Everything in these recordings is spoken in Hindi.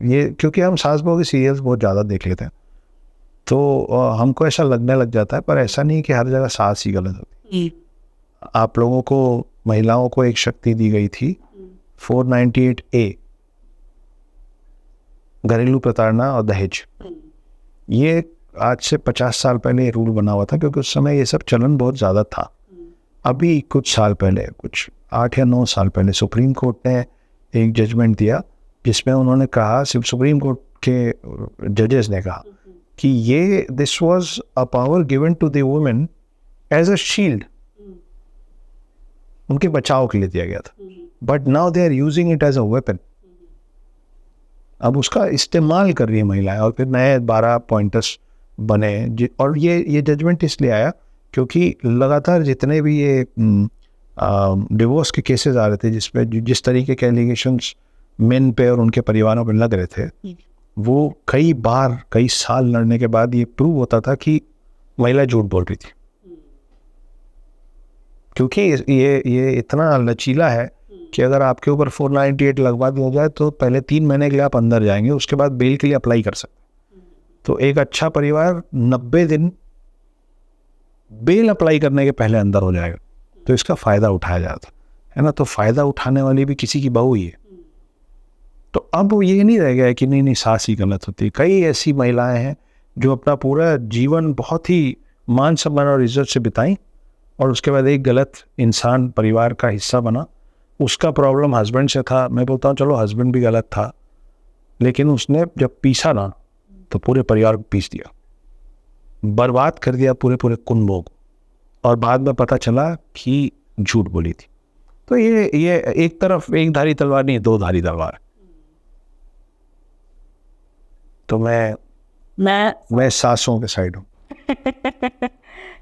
ये क्योंकि हम सास बहू के सीरियल्स बहुत ज़्यादा देख लेते हैं, तो हमको ऐसा लगने लग जाता है, पर ऐसा नहीं कि हर जगह सास ही गलत होती। आप लोगों को, महिलाओं को एक शक्ति दी गई थी 498A, घरेलू प्रताड़ना और दहेज। ये आज से 50 साल पहले रूल बना हुआ था, क्योंकि उस समय ये सब चलन बहुत ज़्यादा था। अभी कुछ साल पहले, कुछ 8 या 9 साल पहले, सुप्रीम कोर्ट ने एक जजमेंट दिया जिसमें उन्होंने कहा, सुप्रीम कोर्ट के जजेस ने कहा कि ये this was a power given to the women as a shield, उनके बचाव के लिए दिया गया था, but now they are using it as a weapon. अब उसका इस्तेमाल कर रही है महिलाएं, और फिर नए 12 पॉइंटर्स बने। और ये जजमेंट इसलिए आया क्योंकि लगातार जितने भी ये डिवोर्स के केसेस आ रहे थे, जिसमें जिस तरीके के एलिगेशंस मेन पे और उनके परिवारों पे लग रहे थे, वो कई बार, कई साल लड़ने के बाद ये प्रूव होता था कि महिला झूठ बोल रही थी। क्योंकि ये इतना लचीला है कि अगर आपके ऊपर 498 लगवा दिया जाए तो पहले 3 महीने के लिए आप अंदर जाएंगे, उसके बाद बेल के लिए अप्लाई कर सकते। तो एक अच्छा परिवार 90 दिन बेल अप्लाई करने के पहले अंदर हो जाएगा, तो इसका फ़ायदा उठाया जाता है ना। तो फ़ायदा उठाने वाली भी किसी की बहू ही है। तो अब ये नहीं रह गया है कि नहीं सास ही गलत होती। कई ऐसी महिलाएं हैं जो अपना पूरा जीवन बहुत ही मान सम्मान और इज्जत से बिताई, और उसके बाद एक गलत इंसान परिवार का हिस्सा बना। उसका प्रॉब्लम हस्बैंड से था, मैं बोलता हूँ चलो हस्बैंड भी गलत था, लेकिन उसने जब पीसा ना तो पूरे परिवार को पीस दिया, बर्बाद कर दिया पूरे कुनबों को, और बाद में पता चला कि झूठ बोली थी। तो ये एक तरफ एक धारी तलवार नहीं, 2 धारी तलवार है। तो मैं सासों के साइड हूँ।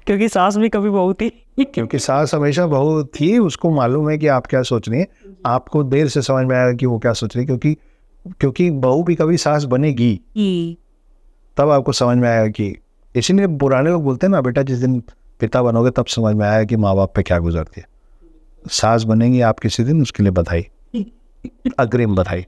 क्योंकि सास भी कभी बहू थी। क्योंकि सास हमेशा बहू थी, उसको मालूम है कि आप क्या सोच रही हैं। आपको देर से समझ में आएगा कि वो क्या सोच रही है, क्योंकि बहू भी कभी सास बनेगी, तब आपको समझ में आएगा कि, इसीलिए पुराने लोग बोलते हैं ना, बेटा जिस दिन पिता बनोगे तब समझ में आएगा कि माँ बाप पे क्या गुजरती है। सास बनेंगी आप किसी दिन, उसके लिए बधाई, अग्रिम बधाई।